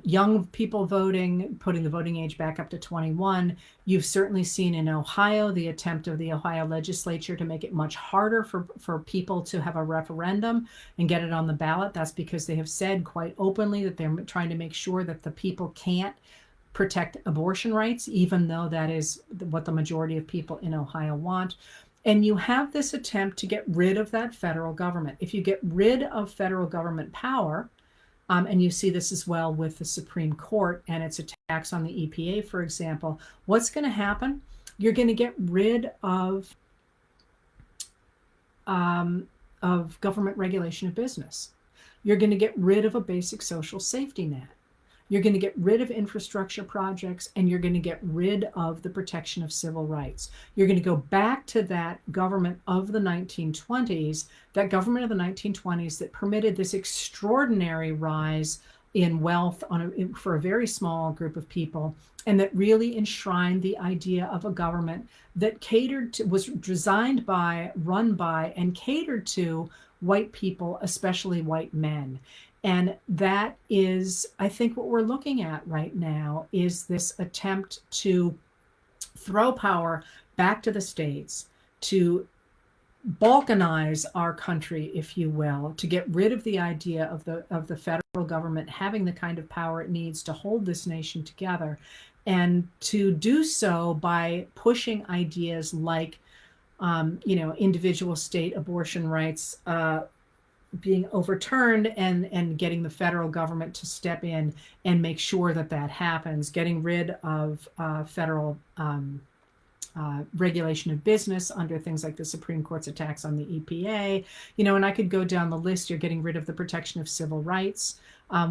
young people voting, putting the voting age back up to 21. You've certainly seen in Ohio the attempt of the Ohio legislature to make it much harder for people to have a referendum and get it on the ballot. That's because they have said quite openly that they're trying to make sure that the people can't protect abortion rights, even though that is what the majority of people in Ohio want. And you have this attempt to get rid of that federal government. If you get rid of federal government power, and you see this as well with the Supreme Court and its attacks on the EPA, for example, what's going to happen? You're going to get rid of government regulation of business. You're going to get rid of a basic social safety net. You're going to get rid of infrastructure projects, and you're going to get rid of the protection of civil rights. You're going to go back to that government of the 1920s, that government of the 1920s that permitted this extraordinary rise in wealth for a very small group of people, and that really enshrined the idea of a government that catered to, was designed by, run by, and catered to white people, especially white men. And that is, I think, what we're looking at right now is this attempt to throw power back to the states, to balkanize our country, if you will, to get rid of the idea of the federal government having the kind of power it needs to hold this nation together, and to do so by pushing ideas like, individual state abortion rights being overturned, and getting the federal government to step in and make sure that that happens, getting rid of federal regulation of business under things like the Supreme Court's attacks on the EPA, and I could go down the list. You're getting rid of the protection of civil rights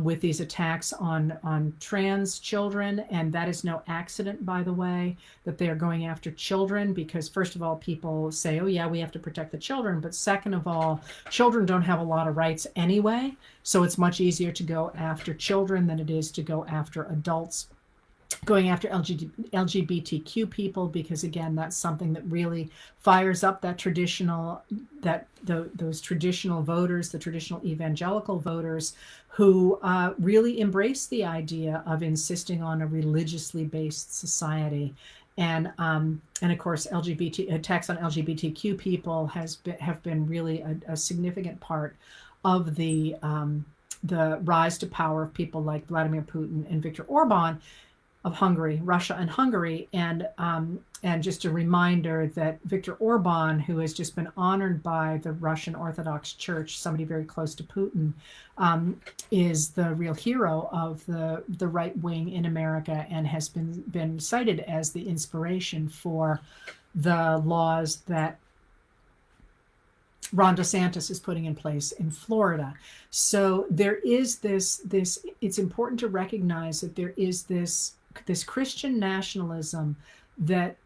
with these attacks on trans children. And that is no accident, by the way, that they are going after children, because first of all, people say, oh yeah, we have to protect the children. But second of all, children don't have a lot of rights anyway. So it's much easier to go after children than it is to go after adults. Going after LGBTQ people, because again, that's something that really fires up that those traditional voters, the traditional evangelical voters, who really embrace the idea of insisting on a religiously based society. And of course, attacks on LGBTQ people have been really a significant part of the rise to power of people like Vladimir Putin and Viktor Orban of Hungary, Russia and Hungary. And just a reminder that Viktor Orban, who has just been honored by the Russian Orthodox Church, somebody very close to Putin, is the real hero of the right wing in America, and has been cited as the inspiration for the laws that Ron DeSantis is putting in place in Florida. So there is this, it's important to recognize that there is this Christian nationalism that,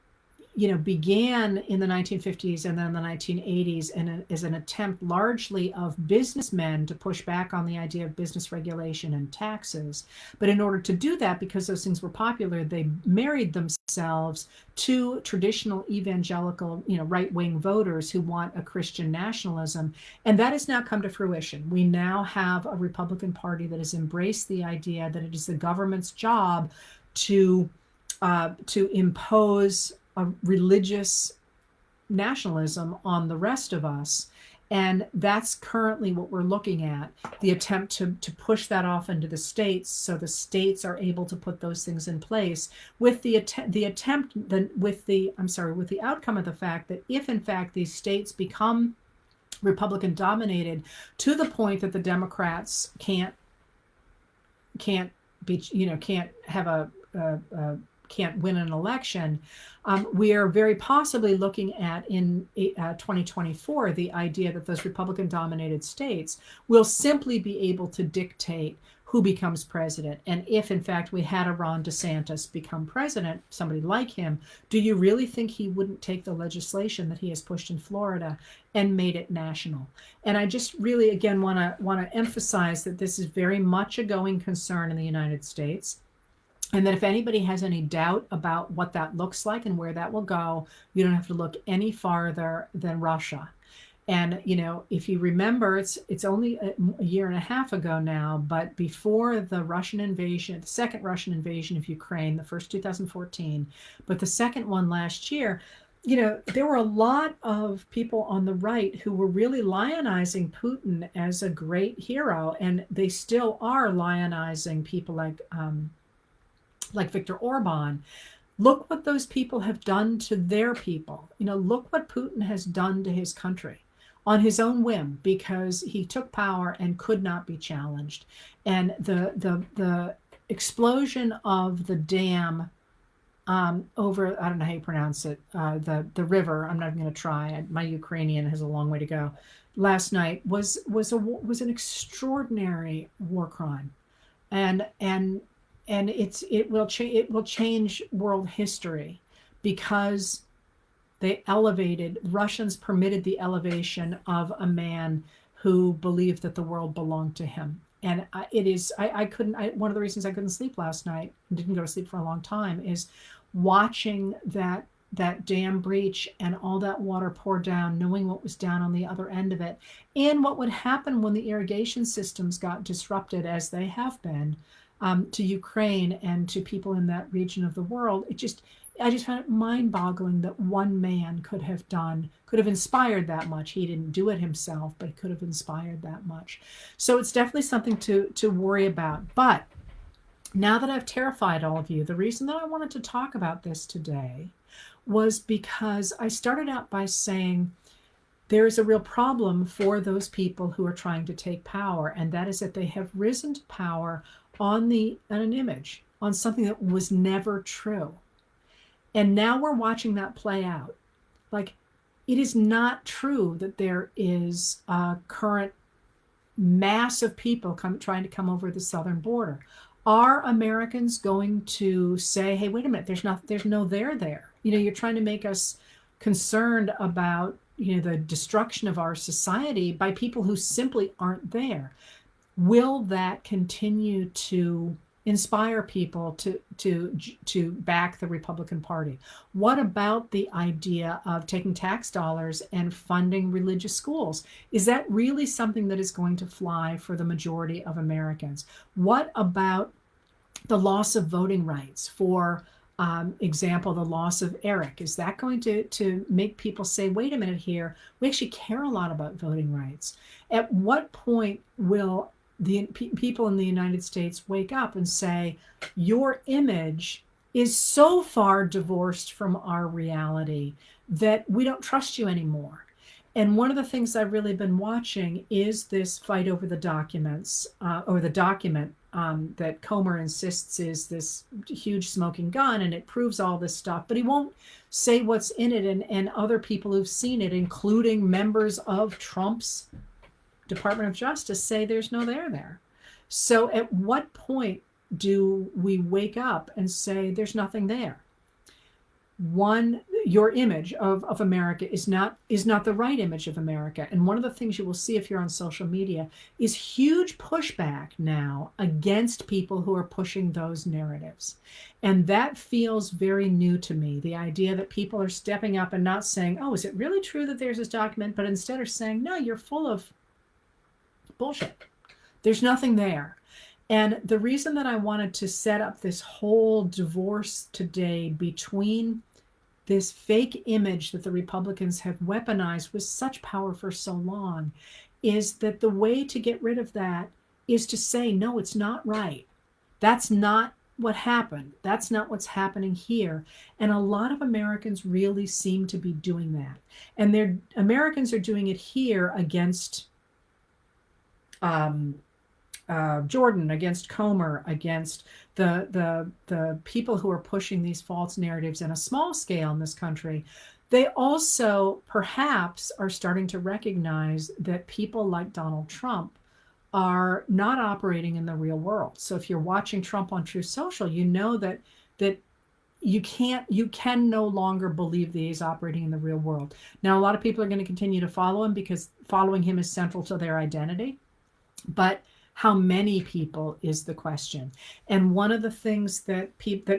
began in the 1950s and then the 1980s, and is an attempt largely of businessmen to push back on the idea of business regulation and taxes. But in order to do that, because those things were popular, they married themselves to traditional evangelical, right-wing voters who want a Christian nationalism. And that has now come to fruition. We now have a Republican Party that has embraced the idea that it is the government's job to impose a religious nationalism on the rest of us. And that's currently what we're looking at, the attempt to push that off into the states, so the states are able to put those things in place, with the outcome of the fact that if in fact these states become Republican dominated to the point that the Democrats can't win an election, we are very possibly looking at in 2024 the idea that those Republican-dominated states will simply be able to dictate who becomes president. And if, in fact, we had a Ron DeSantis become president, somebody like him, do you really think he wouldn't take the legislation that he has pushed in Florida and made it national? And I just really, again, want to emphasize that this is very much a going concern in the United States. And that if anybody has any doubt about what that looks like and where that will go, you don't have to look any farther than Russia. And, you know, if you remember, it's only a year and a half ago now, but before the Russian invasion, the second Russian invasion of Ukraine, the first 2014, but the second one last year, you know, there were a lot of people on the right who were really lionizing Putin as a great hero. And they still are lionizing people like Viktor Orban. Look what those people have done to their people. You know, look what Putin has done to his country on his own whim, because he took power and could not be challenged. And the explosion of the dam over, I don't know how you pronounce it, the river, I'm not even going to try. My Ukrainian has a long way to go. Last night was an extraordinary war crime. And it will change world history, because Russians permitted the elevation of a man who believed that the world belonged to him. And one of the reasons I couldn't sleep last night, and didn't go to sleep for a long time, is watching that dam breach and all that water pour down, knowing what was down on the other end of it, and what would happen when the irrigation systems got disrupted, as they have been, to Ukraine and to people in that region of the world. I just found it mind-boggling that one man could have inspired that much. He didn't do it himself, but he could have inspired that much. So it's definitely something to worry about. But now that I've terrified all of you, the reason that I wanted to talk about this today was because I started out by saying there is a real problem for those people who are trying to take power, and that is that they have risen to power on an image, on something that was never true. And now we're watching that play out. Like, it is not true that there is a current mass of people trying to come over the southern border. Are Americans going to say, hey, wait a minute, there's no there? You know, you're trying to make us concerned about, you know, the destruction of our society by people who simply aren't there. Will that continue to inspire people to back the Republican Party? What about the idea of taking tax dollars and funding religious schools? Is that really something that is going to fly for the majority of Americans? What about the loss of voting rights? For example, the loss of ERIC. Is that going to make people say, wait a minute here, we actually care a lot about voting rights? At what point will the people in the United States wake up and say, your image is so far divorced from our reality that we don't trust you anymore? And one of the things I've really been watching is this fight over the documents, or the document that Comer insists is this huge smoking gun, and it proves all this stuff, but he won't say what's in it. And other people who've seen it, including members of Trump's Department of Justice, say there's no there. So at what point do we wake up and say there's nothing there? One, your image of America is not the right image of America. And one of the things you will see if you're on social media is huge pushback now against people who are pushing those narratives. And that feels very new to me. The idea that people are stepping up and not saying, oh, is it really true that there's this document? But instead are saying, no, you're full of bullshit. There's nothing there. And the reason that I wanted to set up this whole divorce today between this fake image that the Republicans have weaponized with such power for so long is that the way to get rid of that is to say, no, it's not right. That's not what happened. That's not what's happening here. And a lot of Americans really seem to be doing that. And Americans are doing it here against Jordan, against Comer, against the people who are pushing these false narratives in a small scale in this country. They also perhaps are starting to recognize that people like Donald Trump are not operating in the real world. So if you're watching Trump on Truth Social, you know that you can no longer believe that he's operating in the real world. Now, a lot of people are going to continue to follow him because following him is central to their identity. But how many people is the question. And one of the things that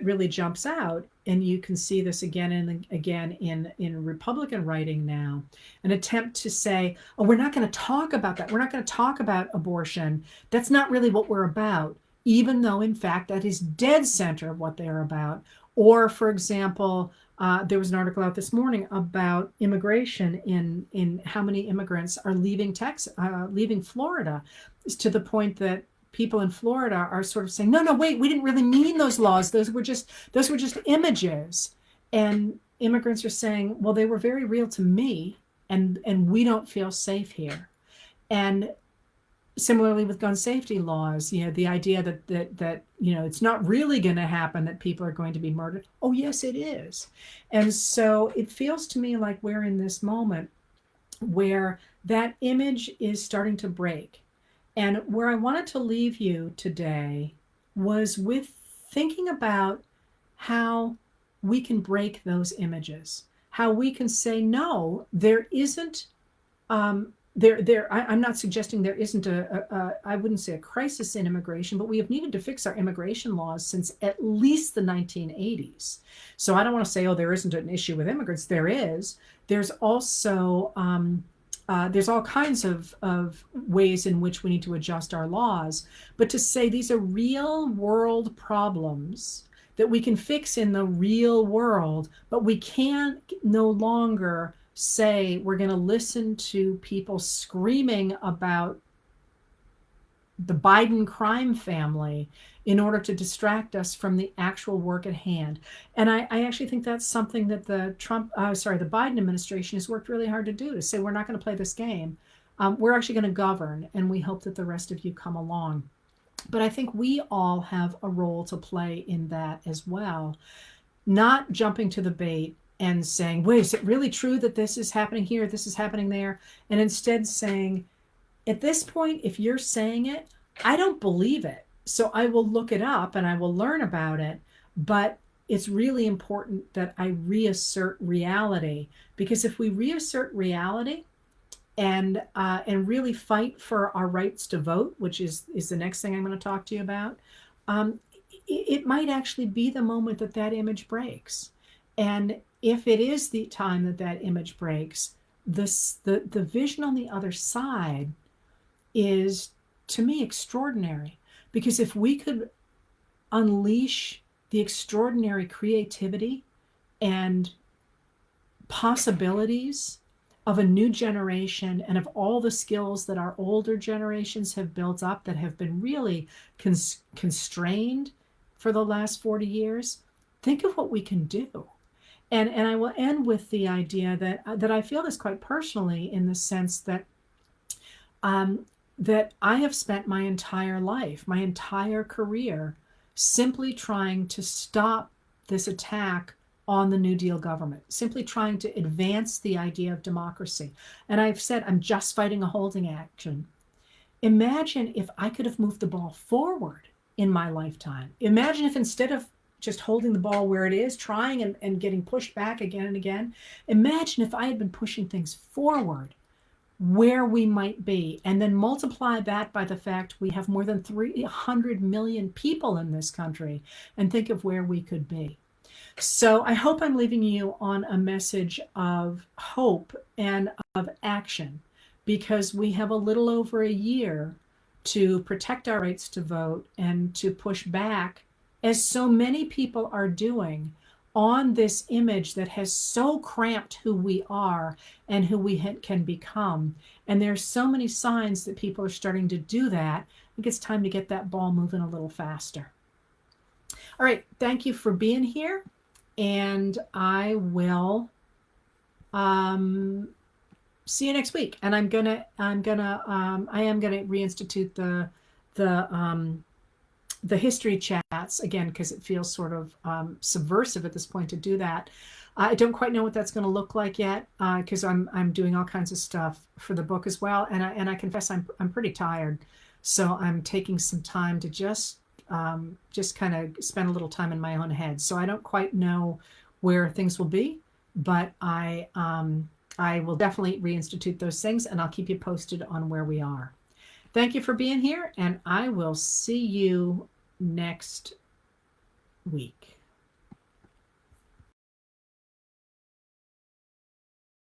really jumps out, and you can see this again and again in Republican writing now, an attempt to say, oh, we're not going to talk about that. We're not going to talk about abortion. That's not really what we're about, even though, in fact, that is dead center of what they're about. Or, for example, there was an article out this morning about immigration in how many immigrants are leaving leaving Florida, to the point that people in Florida are sort of saying, no, wait, we didn't really mean those laws. Those were just images. And immigrants are saying, well, they were very real to me, and we don't feel safe here. And similarly with gun safety laws, the idea that it's not really going to happen that people are going to be murdered. Oh, yes, it is. And so it feels to me like we're in this moment where that image is starting to break. And where I wanted to leave you today was with thinking about how we can break those images, how we can say, no, there isn't, I'm not suggesting there isn't I wouldn't say a crisis in immigration, but we have needed to fix our immigration laws since at least the 1980s. So I don't want to say, oh, there isn't an issue with immigrants. There is. There's also, there's all kinds of ways in which we need to adjust our laws. But to say these are real world problems that we can fix in the real world, but we can't no longer say we're going to listen to people screaming about the Biden crime family in order to distract us from the actual work at hand. And I actually think that's something that the Biden administration has worked really hard to do, to say we're not going to play this game. We're actually going to govern, and we hope that the rest of you come along. But I think we all have a role to play in that as well, not jumping to the bait and saying, wait, is it really true that this is happening here, this is happening there? And instead saying, at this point, if you're saying it, I don't believe it. So I will look it up and I will learn about it. But it's really important that I reassert reality, because if we reassert reality and really fight for our rights to vote, which is the next thing I'm going to talk to you about, it might actually be the moment that image breaks. And if it is the time that image breaks, the vision on the other side is, to me, extraordinary. Because if we could unleash the extraordinary creativity and possibilities of a new generation, and of all the skills that our older generations have built up that have been really constrained for the last 40 years, think of what we can do. And I will end with the idea that I feel this quite personally, in the sense that that I have spent my entire life, my entire career, simply trying to stop this attack on the New Deal government, simply trying to advance the idea of democracy. And I've said, I'm just fighting a holding action. Imagine if I could have moved the ball forward in my lifetime. Imagine if, instead of just holding the ball where it is, trying and getting pushed back again and again, imagine if I had been pushing things forward, where we might be, and then multiply that by the fact we have more than 300 million people in this country, and think of where we could be. So I hope I'm leaving you on a message of hope and of action, because we have a little over a year to protect our rights to vote and to push back, as so many people are doing, on this image that has so cramped who we are and who we can become. And there's so many signs that people are starting to do that. I think it's time to get that ball moving a little faster. All right, thank you for being here, and I will see you next week. And I am gonna reinstitute the history chats again, because it feels sort of subversive at this point to do that. I don't quite know what that's going to look like yet, because I'm doing all kinds of stuff for the book as well, and I confess I'm pretty tired. So I'm taking some time to just kind of spend a little time in my own head. So I don't quite know where things will be, but I will definitely reinstitute those things, and I'll keep you posted on where we are. Thank you for being here, and I will see you next week.